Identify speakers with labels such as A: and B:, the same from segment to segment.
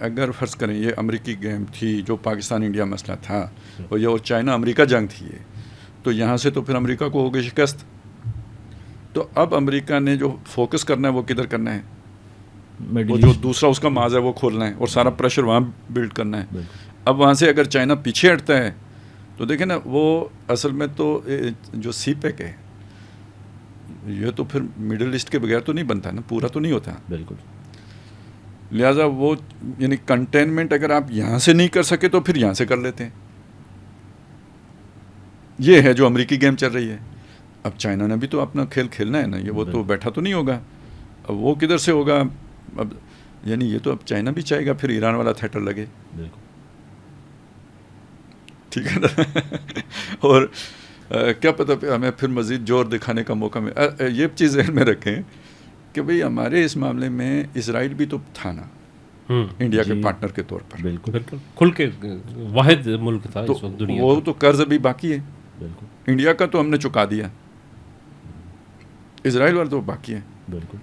A: اگر فرض کریں یہ امریکی گیم تھی جو پاکستان انڈیا مسئلہ تھا اور یہ اور چائنا امریکہ جنگ تھی یہ، تو یہاں سے تو پھر امریکہ کو ہو گئی شکست. تو اب امریکہ نے جو فوکس کرنا ہے وہ کدھر کرنا ہے؟ وہ جو دوسرا اس کا ماز ہے وہ کھولنا ہے اور سارا پریشر وہاں بلڈ کرنا ہے. اب وہاں سے اگر چائنا پیچھے ہٹتا ہے تو دیکھیں نا، وہ اصل میں تو جو سی پیک ہے یہ تو پھر مڈل ایسٹ کے بغیر تو نہیں بنتا نا، پورا تو نہیں ہوتا.
B: بالکل.
A: لہٰذا وہ یعنی کنٹینمنٹ اگر آپ یہاں سے نہیں کر سکے تو پھر یہاں سے کر لیتے ہیں. یہ ہے جو امریکی گیم چل رہی ہے. اب چائنا نے بھی تو اپنا کھیل کھیلنا ہے نا، یہ وہ تو بیٹھا تو نہیں ہوگا. اب وہ کدھر سے ہوگا؟ اب یعنی یہ تو اب چائنا بھی چاہے گا پھر ایران والا تھیٹر لگے. ٹھیک ہے نا. اور کیا پتہ ہمیں پھر مزید زور دکھانے کا موقع ملے. یہ چیز ذہن میں رکھیں کہ بھئی ہمارے اس معاملے میں اسرائیل بھی تو تھا نا انڈیا کے پارٹنر کے طور پر.
B: بالکل بالکل کھل کے واحد ملک تھا اس وقت دنیا.
A: وہ تو قرض ابھی باقی ہے.
B: بالکل.
A: انڈیا کا تو ہم نے چکا دیا، اسرائیل والا تو باقی ہے.
B: بالکل.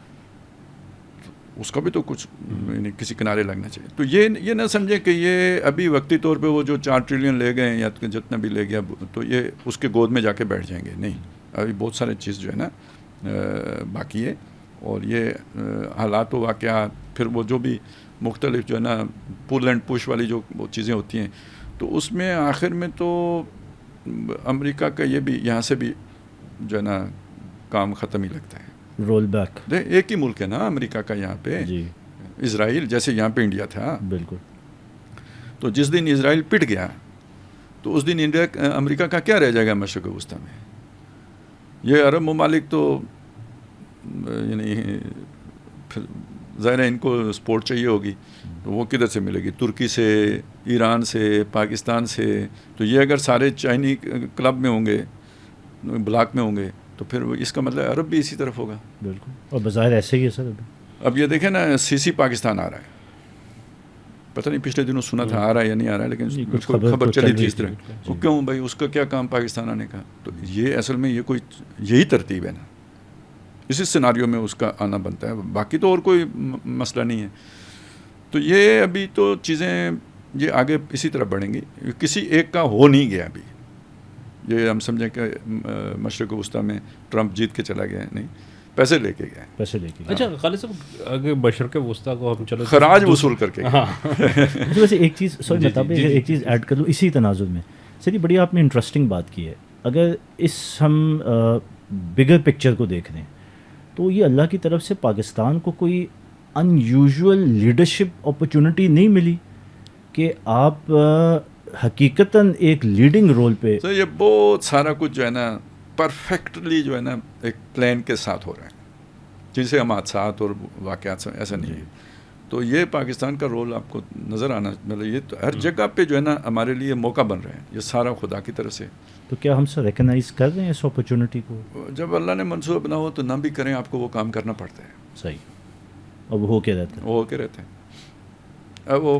A: اس کا بھی تو کچھ یعنی کسی کنارے لگنا چاہیے. تو یہ نہ سمجھیں کہ یہ ابھی وقتی طور پہ وہ جو 4 ٹریلین لے گئے یا جتنا بھی لے گیا تو یہ اس کے گود میں جا کے بیٹھ جائیں گے. نہیں، ابھی بہت سارے چیز جو ہے نا باقی ہے. اور یہ حالات و واقعات پھر وہ جو بھی مختلف جو ہے نا پول اینڈ پش والی جو وہ چیزیں ہوتی ہیں، تو اس میں آخر میں تو امریکہ کا یہ بھی یہاں سے بھی جو ہے نا کام ختم ہی لگتا ہے.
B: Roll back.
A: ایک ہی ملک ہے نا امریکہ کا یہاں پہ.
B: جی.
A: اسرائیل جیسے یہاں پہ انڈیا تھا.
B: بالکل.
A: تو جس دن اسرائیل پٹ گیا تو اس دن امریکہ کا کیا رہ جائے گا مشرق وسطیٰ میں؟ یہ عرب ممالک تو یعنی پھر ظاہر ہے ان کو سپورٹ چاہیے ہوگی، تو وہ کدھر سے ملے گی؟ ترکی سے، ایران سے، پاکستان سے. تو یہ اگر سارے چائنی کلب میں ہوں گے، بلاک میں ہوں گے، تو پھر اس کا مطلب عرب بھی اسی طرف ہوگا.
B: بالکل. اور بظاہر ایسے ہی ہے سر.
A: اب یہ دیکھیں نا سی پاکستان آ رہا ہے. پتہ نہیں پچھلے دنوں سنا تھا آ رہا ہے یا نہیں آ رہا ہے، لیکن خبر چلی تھی اس طرح. وہ کیوں بھائی، اس کا کیا کام پاکستان آنے کا؟ تو یہ اصل میں یہ کوئی یہی ترتیب ہے نا، اسی سیناریو میں اس کا آنا بنتا ہے. باقی تو اور کوئی مسئلہ نہیں ہے. تو یہ ابھی تو چیزیں یہ آگے اسی طرح بڑھیں گی. کسی ایک کا ہو نہیں گیا ابھی. یہ ہم سمجھیں کہ مشرق وسطیٰ میں ٹرمپ جیت کے چلا گیا، نہیں، پیسے لے کے گیا.
B: پیسے لے کے.
C: اچھا خالد صاحب، اگر مشرق وسطیٰ کو ہم چلو
A: خراج وصول کر کے.
B: ویسے ایک چیز سوری مطابق ایک چیز ایڈ کر لوں اسی تناظر میں. سر یہ بڑی آپ نے انٹرسٹنگ بات کی ہے. اگر اس ہم بگر پکچر کو دیکھ رہے ہیں تو یہ اللہ کی طرف سے پاکستان کو کوئی ان یوزول لیڈرشپ اپرچونٹی نہیں ملی کہ آپ حقیقتاً ایک لیڈنگ رول پہ.
A: تو یہ بہت سارا کچھ جو ہے نا پرفیکٹلی جو ہے نا ایک پلان کے ساتھ ہو رہا ہے، جسے ہم حادثات اور واقعات ایسا نہیں ہے. تو یہ پاکستان کا رول آپ کو نظر آنا، مطلب یہ تو ہر جگہ پہ جو ہے نا ہمارے لیے موقع بن رہے ہیں. یہ سارا خدا کی طرف سے.
B: تو کیا ہم سر ریکگنائز کر رہے ہیں اس اپرچونٹی کو؟
A: جب اللہ نے منصوبہ بنا ہو تو نہ بھی کریں، آپ کو وہ کام کرنا پڑتا ہے.
B: صحیح. اب وہ ہو کے رہتا ہے.
A: وہ ہو کے رہتے ہیں. اب وہ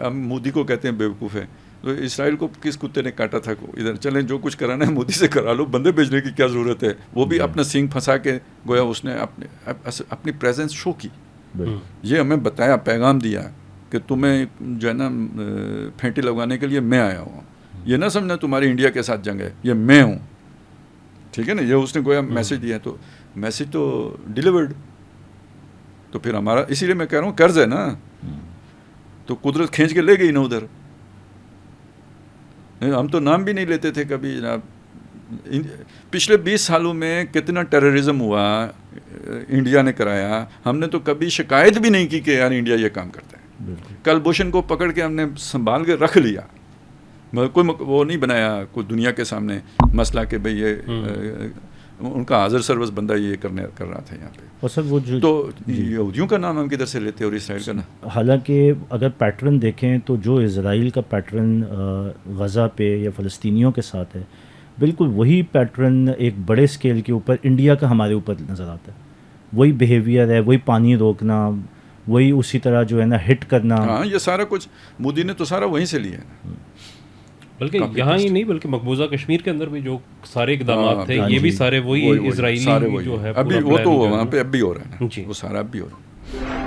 A: ہم مودی کو کہتے ہیں بیوقوف ہے. تو اسرائیل کو کس کتے نے کاٹا تھا؟ ادھر چلیں جو کچھ کرانا ہے مودی سے کرا لو، بندے بھیجنے کی کیا ضرورت ہے؟ وہ بھی اپنا سینگ پھنسا کے گویا اس نے اپنی پریزنس شو کی. یہ ہمیں بتایا، پیغام دیا کہ تمہیں جو ہے نا پھینٹی لگوانے کے لیے میں آیا ہوں. یہ نہ سمجھنا تمہاری انڈیا کے ساتھ جنگ ہے، یہ میں ہوں. ٹھیک ہے نا، یہ اس نے گویا میسج دیا. تو میسج تو ڈیلیورڈ. تو پھر ہمارا اسی لیے میں کہہ رہا ہوں قرض ہے نا، تو قدرت کھینچ کے لے گئی نا ادھر. ہم تو نام بھی نہیں لیتے تھے کبھی جناب. پچھلے 20 سالوں میں کتنا ٹیررزم ہوا انڈیا نے کرایا، ہم نے تو کبھی شکایت بھی نہیں کی کہ یار انڈیا یہ کام کرتا ہے. کل بوشن کو پکڑ کے ہم نے سنبھال کے رکھ لیا. کوئی وہ نہیں بنایا کوئی دنیا کے سامنے مسئلہ کہ بھئی یہ ان کا حاضر سروس بندہ یہ کر رہا تھا یہاں پہ.
B: اور سر وہ جو
A: تو یہودیوں کا نام ہم کدھر سے لیتے اور اسرائیل کا نام؟
B: حالانکہ اگر پیٹرن دیکھیں تو جو اسرائیل کا پیٹرن غزہ پہ یا فلسطینیوں کے ساتھ ہے، بالکل وہی پیٹرن ایک بڑے اسکیل کے اوپر انڈیا کا ہمارے اوپر نظر آتا ہے. وہی بیہیویئر ہے، وہی پانی روکنا، وہی اسی طرح جو ہے نا ہٹ کرنا.
A: ہاں یہ سارا کچھ مودی نے تو سارا وہیں سے لیا ہے.
C: بلکہ یہاں ہی نہیں بلکہ مقبوضہ کشمیر کے اندر بھی جو سارے اقدامات تھے یہ بھی سارے وہی اسرائیلی جو ہے
A: ابھی وہ تو وہاں پہ اب بھی ہو رہا ہے نا، وہ سارا اب بھی ہو رہا ہے.